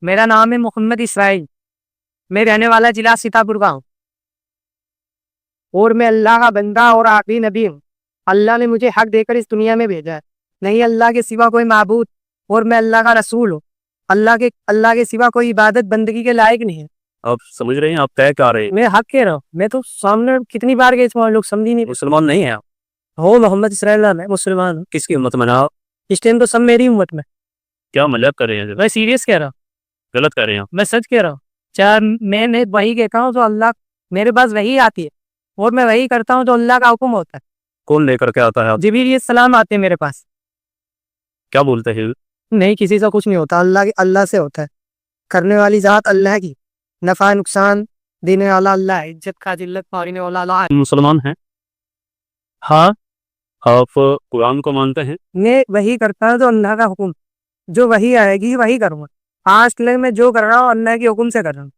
मेरा नाम है मोहम्मद इसराइल। मैं रहने वाला जिला सीतापुर का हूँ और मैं अल्लाह का बंदा और आखिरी नबी हूँ। अल्लाह ने मुझे हक देकर इस दुनिया में भेजा है। नहीं अल्लाह के सिवा कोई माबूद और मैं अल्लाह का रसूल हूँ। अल्लाह के सिवा कोई इबादत बंदगी के लायक नहीं है। आप समझ रहे हैं, आप तय कर रहे हैं। मैं हक कह रहा हूँ। मैं तो सामने कितनी बार गए थे, लोग समझ ही नहीं। मुसलमान नहीं है आप? हो मोहम्मद इसराइल नाम है, मुसलमान हूँ। किसकी उम्मत में आप? इस टाइम तो सब मेरी उम्मत में। क्या मजाक कर रहे हैं? मैं सीरियस कह रहा हूँ, गलत कर रहे हैं आप। मैं सच कह रहा हूँ। चाहे मैं वही कहता हूँ जो अल्लाह, मेरे पास वही आती है और मैं वही करता हूँ जो अल्लाह का हुक्म होता है। कौन लेकर के आता है आप? जिब्रील सलाम आते हैं मेरे पास। क्या बोलते हैं? नहीं किसी से कुछ नहीं होता, अल्लाह से होता है। करने वाली जात अल्लाह की, नफा नुकसान देने वाला अल्लाह है, इज्जत का जिल्लत पाने वाला अल्लाह है। मुसलमान हैं? हाँ आप कुरान को मानते हैं? मैं वही करता हूँ जो अल्लाह का हुक्म, जो वही आएगी वही करूँगा। आज तक मैं जो कर रहा हूँ अल्लाह के हुक्म से कर रहा हूँ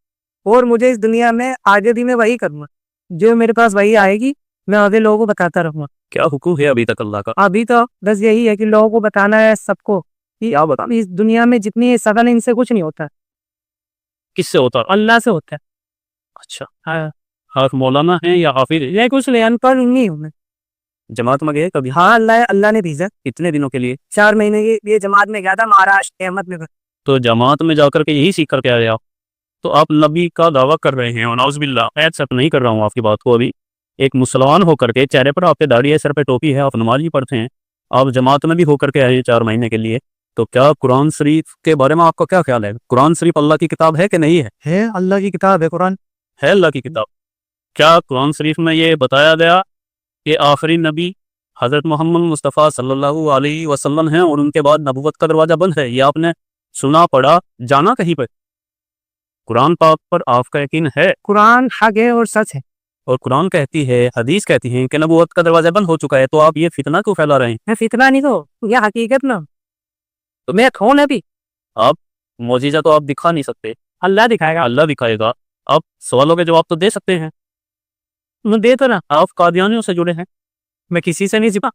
और मुझे इस दुनिया में आगे भी मैं वही करूँगा। जो मेरे पास वही आएगी मैं आगे लोगों को बताता रहूँगा। क्या हुक्म है अभी तक अल्लाह का? अभी तो बस यही है कि लोगों को बताना है सबको कि क्या बता? इस दुनिया में जितनी सगन इनसे कुछ नहीं होता, किससे होता है? अल्लाह से होता है। अच्छा, हाँ आप मौलाना हैं या हाफिज हैं? ये कुछ नहीं, अनपढ़ नहीं हूँ मैं। जमात में गए कभी? हाँ अल्लाह ने भेजा। कितने दिनों के लिए? 4 महीने के लिए जमात में गया था, महाराष्ट्र अहमदनगर। तो जमात में जाकर के यही सीख करके आए आप? तो आप नबी का दावा कर रहे हैं और नाउज़ुबिल्लाह, मैं एक्सेप्ट नहीं कर रहा हूँ आपकी बात को। अभी एक मुसलमान होकर के, चेहरे पर आपके दाढ़ी है, सर पे टोपी है, आप नमाज भी पढ़ते हैं, आप जमात में भी होकर के आए हैं 4 महीने के लिए, तो क्या कुरान शरीफ के बारे में आपका क्या ख्याल है? कुरान शरीफ अल्लाह की किताब है कि नहीं है? अल्लाह की किताब है कुरान। है अल्लाह की किताब। क्या कुरान शरीफ में ये बताया गया कि आखिरी नबी हज़रत मोहम्मद मुस्तफ़ा सल्लल्लाहु अलैहि वसल्लम हैं और उनके बाद नबूवत का दरवाज़ा बंद है? ये आपने सुना, पढ़ा, जाना कहीं पर? कुरान पाक पर आपका यकीन है? कुरान हक है और सच है। और कुरान कहती है, हदीस कहती है कि नबूवत का दरवाजा बंद हो चुका है, तो आप ये फितना क्यों फैला रहे हैं? मैं फितना नहीं तो यह हकीकत ना, तो मैं कौन है अभी? आप मौजिज़ा तो आप दिखा नहीं सकते, अल्लाह दिखाएगा। अल्लाह दिखाएगा। आप सवालों के जवाब तो दे सकते हैं। मैं दे तो ना, आप कादियानियों से जुड़े हैं? मैं किसी से नहीं छिपा।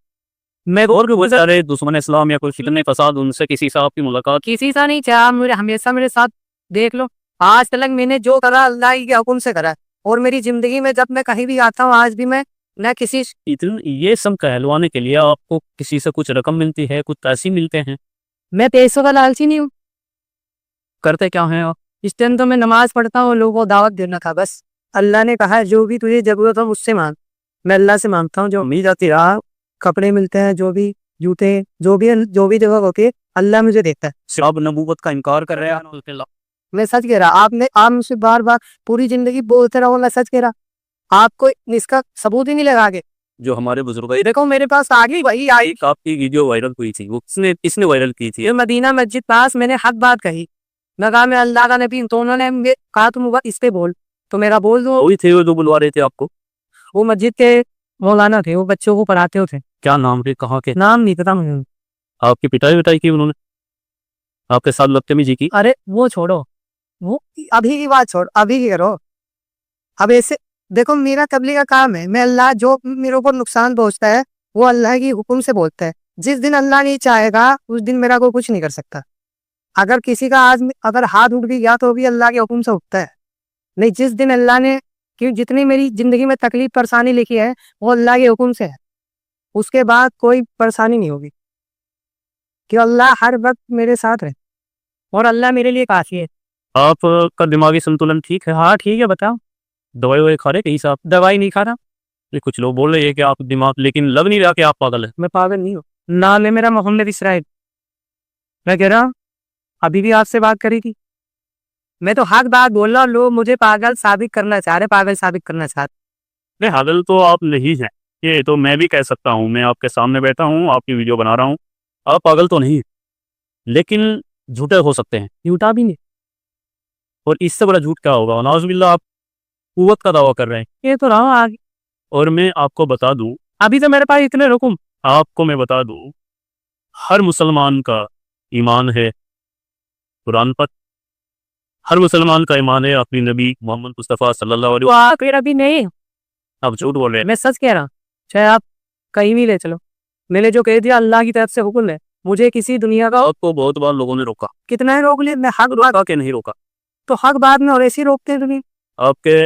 मैं और भी बहुत सारे दुश्मन इस्लाम या कोई फितने फसाद, उनसे किसी से आपकी मुलाकात? किसी से नहीं चाहा, मेरे हमेशा मेरे साथ देख लो। आज तक मैंने जो करा अल्लाह के हुक्म से करा है और मेरी जिंदगी में जब मैं कहीं भी आता हूँ आज भी मैं न किसी इतने ये सब कहलवाने के लिए आपको किसी से कुछ रकम मिलती है, कुछ पैसे मिलते हैं? मैं पैसों का लालची नहीं हूँ। करते क्या हैं आप? इस टाइम तो मैं नमाज पढ़ता हूँ, लोगों को दावत देना था बस। अल्लाह ने कहा है जो भी तुझे जरूरत हो मुझसे मांग। मैं अल्लाह से मांगता हूँ, जो मिल जाती रहा, कपड़े मिलते हैं, जो भी जूते, जो भी जगह होती है अल्लाह मुझे देता है। आप नबूवत का इनकार कर रहे हैं? मैं सच कह रहा, आप मुझसे बार बार पूरी जिंदगी बोलते रहो मैं सच कह रहा, आपको इसका सबूत ही नहीं लगा के। जो हमारे बुजुर्ग, देखो मेरे पास आ गई वही आई। आपकी वीडियो वायरल हुई थी, वो किसने वायरल की थी? ये मदीना मस्जिद पास मैंने हक बात कही, मैं कहा मैं अल्लाह का नबी हूं, तो उन्होंने कहा तुम इस पे बोल, तो मेरा बोल दो। वही थे वो जो बुलवा रहे थे आपको? वो मस्जिद के मौलाना थे, वो बच्चों को पढ़ाते होते। क्या नाम थे, कहाँ के? नाम नहीं पता मुझे। आपकी पिटाई विटाई की उन्होंने? आपके साथ बदतमीजी की? अरे वो छोड़ो, वो अभी की बात छोड़, अभी की करो। अब ऐसे देखो, मेरा तबलीग का काम है, मैं अल्लाह जो मेरे ऊपर नुकसान पहुंचता है वो अल्लाह की हुक्म से बोलता है। जिस दिन अल्लाह नहीं चाहेगा उस दिन मेरा कोई कुछ नहीं कर सकता। अगर किसी का आज अगर हाथ उठ भी गया तो भी अल्लाह के हुक्म से उठता है। नहीं, जिस दिन अल्लाह ने, क्यों जितनी मेरी जिंदगी में तकलीफ परेशानी लिखी है वो अल्लाह के हुक्म से है, उसके बाद कोई परेशानी नहीं होगी, कि अल्लाह हर वक्त मेरे साथ रहे और अल्लाह मेरे लिए काफी है। आपका दिमागी संतुलन ठीक है? हाँ ठीक है, बताओ। दवाई ववाई खा रहे कहीं साहब? दवाई नहीं खा रहा। ये कुछ लोग बोल रहे हैं कि आप दिमाग, लेकिन लग नहीं रहा कि आप पागल है। मैं पागल नहीं हूँ, नाम है मेरा मोहम्मद इसराइल। मैं कह रहा हूँ अभी भी आपसे बात करी थी, मैं तो हक बात बोल रहा हूँ, लोग मुझे पागल साबित करना चाह रहे, पागल साबित करना चाहते। नहीं, पागल तो आप नहीं हैं, ये तो मैं भी कह सकता हूँ। मैं आपके सामने बैठा हूँ, आपकी वीडियो बना रहा हूँ, आप पागल तो नहीं, लेकिन झूठे हो सकते हैं। झूठा भी नहीं, और इससे बड़ा झूठ क्या होगा? नाउज़ुबिल्लाह, आप कुव्वत का दावा कर रहे हैं। ये तो रहा आगे। और मैं आपको बता दूं, अभी तो मेरे पास इतने रुकुम, आपको मैं बता दूं, हर मुसलमान का ईमान है कुरान पर, हर मुसलमान का ईमान है अपनी नबी मोहम्मद मुस्तफ़ा सल्लल्लाहु अलैहि वसल्लम। फिर अभी नहीं, आप झूठ बोल रहे हैं। मैं सच कह रहा हूँ, चाहे आप कहीं भी ले चलो, मैंने जो कह दिया अल्लाह की तरफ से हुक्म है, मुझे किसी दुनिया का आपको बहुत बार लोगों ने रोका, कितना ही रोक लिया, मैं हक बात रोका के नहीं रोका। तो हक बात में और ऐसे ही रोकते हैं तुम्हें। आपके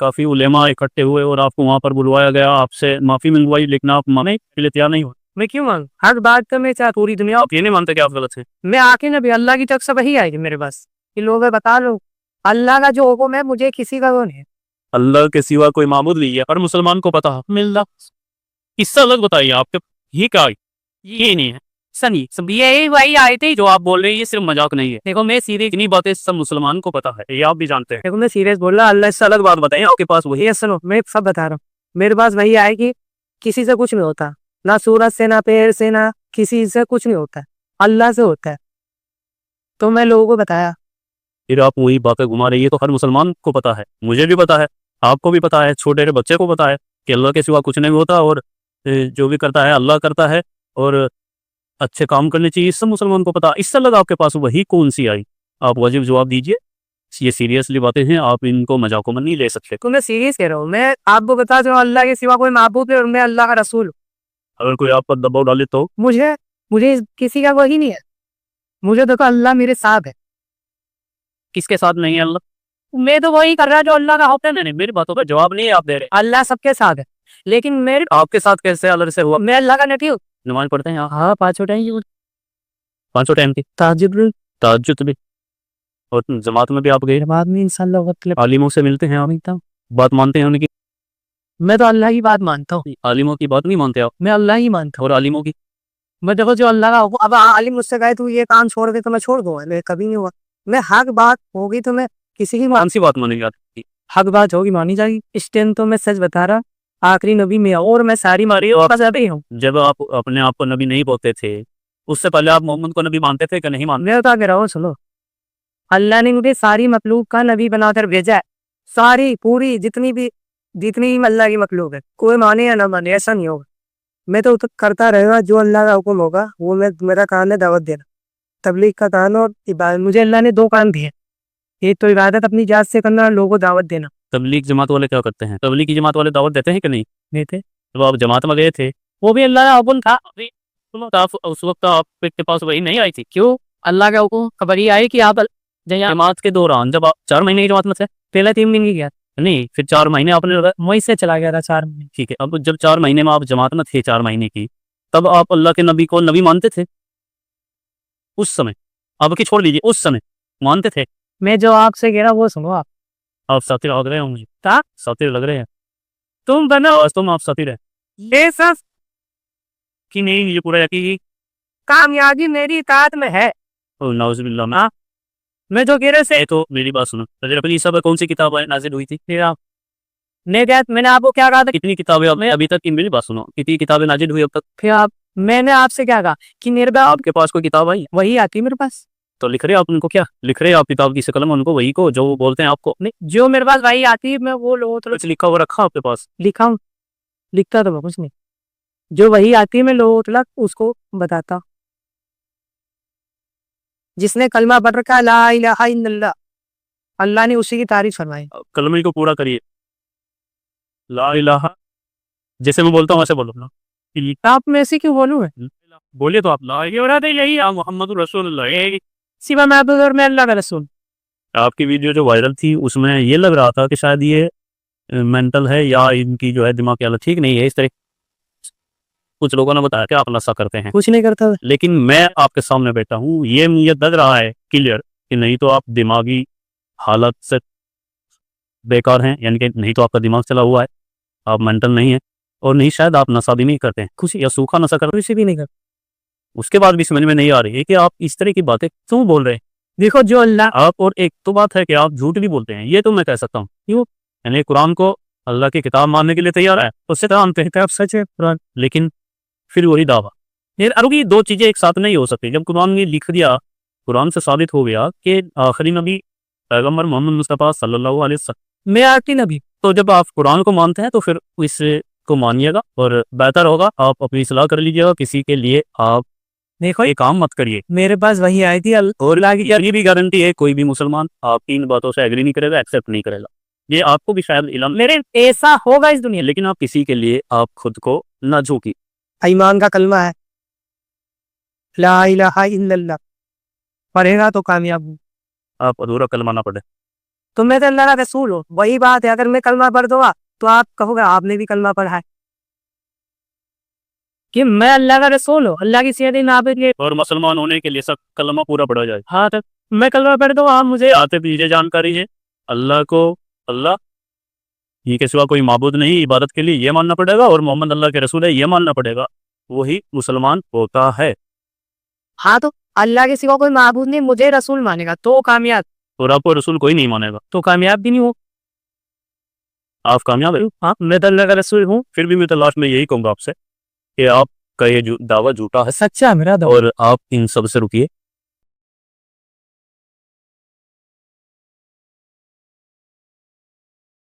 काफी उलेमा इकट्ठे हुए और आपको वहां पर बुलवाया गया, आपसे माफी मंगवाई, लेकिन आप माने के लिए तैयार नहीं हुए। मैं क्यों मांग, हक बात का मैं चाह पूरी दुनिया। आप ये नहीं मानते कि आप गलत हैं। मैं आके नबी अल्लाह की तरफ से वही आएगी मेरे पास कि लोग बता लो अल्लाह का जो हुक्म है मुझे किसी का वो नहीं है। अल्लाह के सिवा कोई माबूद नहीं है, हर मुसलमान को पता है। मिल्ला किस्सा अलग बताइए आपके, ये क्या है? ये नहीं है सनी, सब ये वही आए थे जो आप बोल रहे हैं, ये सिर्फ मजाक नहीं है। देखो मैं सीधे इतनी बातें सब मुसलमान को पता है, ये आप भी जानते हैं। देखो मैं सीरियस बोल रहा, अल्लाह इससे अलग बात बताइए, आपके पास वही ये सुनो मैं सब बता रहा हूँ। मेरे पास वही आएगी, किसी से कुछ नहीं होता, ना सूरज से ना पेड़ से ना किसी से कुछ नहीं होता है, अल्लाह से होता है। तो मैं लोगों को बताया। फिर आप वही बातें घुमा रही है, तो हर मुसलमान को पता है, मुझे भी पता है, आपको भी पता है, छोटे बच्चे को पता है कि अल्लाह के सिवा कुछ नहीं होता, और जो भी करता है अल्लाह करता है, और अच्छे काम करने चाहिए, सब मुसलमान को पता। इससे अलग आपके पास वही कौन सी आई? आप वाजिब जवाब दीजिए, ये सीरियसली बातें हैं, आप इनको मजाकों में नहीं ले सकते। तो मैं सीरियस कह रहा हूँ, मैं आपको बता रहा हूँ अल्लाह के सिवा कोई माबूद है और मैं अल्लाह का रसूल हूँ। अगर कोई आप पर दबाव डाले तो मुझे मुझे किसी का वही नहीं है, मुझे देखो अल्लाह मेरे साथ है। किसके साथ नहीं है अल्लाह? मैं तो वही कर रहा जो अल्लाह का हुक्म है। नहीं, मेरी बातों का जवाब नहीं है आप दे रहे। अल्लाह सबके साथ है, लेकिन मेरे आपके साथ कैसे अल्लाह से हुआ? मैं अल्लाह का नहीं हूँ। नमाज पढ़ते हैं आप? हाँ 5 टाइम 500 टाइम की ताजुद तहज्जुद भी, और जमात में भी आप गए? बाद में इंशाल्लाह वक्त ले आलिमों से मिलते हैं आप? बात मानते हैं उनकी? मैं तो अल्लाह की बात मानता हूँ, आलिमों की बात नहीं मानते आप? मैं अल्लाह ही मानता हूँ। और आलिमों की? मैं देखो जो अल्लाह का हुक्म, अब आलिम मुझसे कहे तू ये काम छोड़ दे तो मैं छोड़ दूंगा, मैं कभी नहीं हुआ। मैं हक बात होगी तो मैं किसी की कौन सी बात मानेंगे आपकी? हक बात होगी मानी जाएगी। इस टाइम तो मैं सच बता रहा, आखिरी नबी में और मैं सारी मारी और बस अभी हूँ। जब आप अपने आप को नबी नहीं बोलते थे, उससे पहले आप मोहम्मद को नबी मानते थे कि नहीं मानते? मैं तो कह रहा हूँ सुनो, अल्लाह ने मुझे सारी मखलूक का नबी बनाकर भेजा है, सारी पूरी जितनी भी अल्लाह की मखलूक है, कोई माने या ना माने ऐसा नहीं होगा। मैं तो करता रहेगा जो अल्लाह का हुक्म होगा, वो मेरा काम है दावत देना, तबलीग का काम और इबादत। मुझे अल्लाह ने 2 काम दिए, एक तो इबादत अपनी जात से करना और लोगों को दावत देना। तबलीग जमात वाले क्या करते हैं? तबलीग की जमात वाले दावत देते हैं कि नहीं? देते जब आप जमात में गए थे, वो भी अल्लाह का हुक्म था। अभी उस वक्त आपके पास वही नहीं आई थी? क्यों? अल्लाह का हुक्म खबर ये आई कि आप जमात के दौरान जब आप 4 महीने की जमात में थे? पहले 3 दिन की गया, नहीं, फिर 4 महीने आपने वहीं से चला गया था 4 महीने। ठीक है, अब जब 4 महीने में आप जमात में थे, 4 महीने की, तब आप अल्लाह के नबी को नबी मानते थे? उस समय, अब की छोड़ लीजिए, उस समय मानते थे? मैं जो आपसे कह रहा वो सुनो आप सातिर लग रहे हो मुझे, था सातिर लग रहे हैं, तुम बनो वास्तव में आप सातिर है ये सब कि नहीं, ये पूरा यकीन? कामयाबी मेरी इताअत में है। नाउजुबिल्लाह में। मैं जो कह रहे से तो मेरी बात सुनो, हज़रत अली साहब कौन सी किताब नाजिल हुई थी? फिर आप मैंने आपको क्या कहा था? कितनी किताबें आपने अभी तक की, मेरी बात सुनो, कितनी किताबें नाजिल हुई अब तक? फिर आप मैंने आपसे क्या कहा कि मेरे पास आपके पास कोई किताब आई? वही आती है मेरे पास। तो लिख रहे आप उनको, क्या लिख रहे आप? किताब की कलम उनको वही को जो वो बोलते हैं आपको? नहीं, जो मेरे पास वही आती है मैं वो लोगों तो कुछ लिखा हुआ रखा आपके पास? लिखा हूँ, लिखता तो मैं कुछ नहीं, जो वही आती है मैं लोगों तक उसको बताता हूँ। जिसने कलमा पढ़ रखा है, ला इलाहा इल्लल्लाह, अल्लाह ने उसी की तारीफ फरमाई। कलमे को पूरा करिए, ला इलाहा, जैसे मैं बोलता हूँ वैसे बोलो ना। आप में से क्यों बोलूँ मैं? बोलिए तो आप, ला ये हो रहा था, यही मोहम्मद रसूलुल्लाह, यही। सिवा महबूब और मैं अल्लाह का रसूल। आपकी वीडियो जो वायरल थी उसमें ये लग रहा था कि शायद ये मेंटल है, या इनकी जो है दिमाग की हालत ठीक नहीं है, इस तरह कुछ लोगों ने बताया कि आप नशा करते हैं। कुछ नहीं करता। लेकिन मैं आपके सामने बैठा हूँ, ये मुझे लग रहा है क्लियर कि नहीं तो आप दिमागी हालत से बेकार हैं, यानी कि नहीं तो आपका दिमाग चला हुआ है, आप मेंटल नहीं है, और नहीं शायद आप नशा भी नहीं करते हैं, कुछ या सूखा नशा करते हैं, कुछ भी नहीं करता। उसके बाद भी समझ में नहीं आ रही है कि आप इस तरह की बातें क्यों बोल रहे हैं। देखो जो अल्लाह आप, और एक तो बात है कि आप झूठ भी बोलते हैं, ये तो मैं कह सकता हूँ। क्यों? यानी कुरान को अल्लाह की किताब मानने के लिए तैयार है, उससे तरह मानते हैं कि आप सच है कुरान, लेकिन फिर वही दावा। यार अरे ये 2 चीजें एक साथ नहीं हो सकती। जब कुरान ने लिख दिया, कुरान से साबित हो गया कि आखिरी नबी पैगम्बर मोहम्मद मुस्तफ़ा सल्लल्लाहु अलैहि वसल्लम, मैं आखिरी नबी, तो जब आप कुरान को मानते हैं तो फिर इसको मानिएगा, और बेहतर होगा आप अपनी सलाह कर लीजिएगा, किसी के लिए आप देखो ये काम मत करिए। मेरे पास वही आई थी और ये भी गारंटी है, कोई भी मुसलमान आपकी इन बातों से एग्री नहीं करेगा, एक्सेप्ट नहीं करेगा, ये आपको भी शायद इल्म, मेरे ऐसा होगा इस दुनिया। लेकिन आप किसी के लिए आप खुद को न झोंकी। ईमान का कलमा है, ला इलाहा इल्लल्लाह पढ़ेगा तो कामयाब हूँ। आप अधूरा कलमा ना पढ़े। तो मैं तो अल्लाह का रसूल हूँ, वही बात है। अगर मैं कलमा पढ़ दूंगा तो आप कहोगे आपने भी कलमा पढ़ा है, कि मैं अल्लाह का रसूल हूँ, अल्लाह की सियत नाबिल के। और मुसलमान होने के लिए सब कलमा पूरा पढ़ा जाए। हाँ तो मैं कलमा पढ़ दूंगा, आप मुझे आते पीछे जानकारी है अल्लाह को अल्लाह ये के सिवा कोई माबूद नहीं इबादत के लिए ये मानना पड़ेगा और मोहम्मद अल्लाह के रसूल है ये मानना पड़ेगा, वही मुसलमान होता है। हाँ तो अल्लाह के सिवा कोई माबूद नहीं, मुझे रसूल मानेगा तो कामयाब, और आपको रसूल कोई नहीं मानेगा तो कामयाब भी नहीं हो। आप कामयाब है। हाँ मैं तो अल्लाह का रसूल हूँ। फिर भी मैं तो लास्ट में यही कहूंगा आपसे कि आपका ये दावा झूठा है सच्चा है मेरा दावा। और आप इन सब से रुकिए।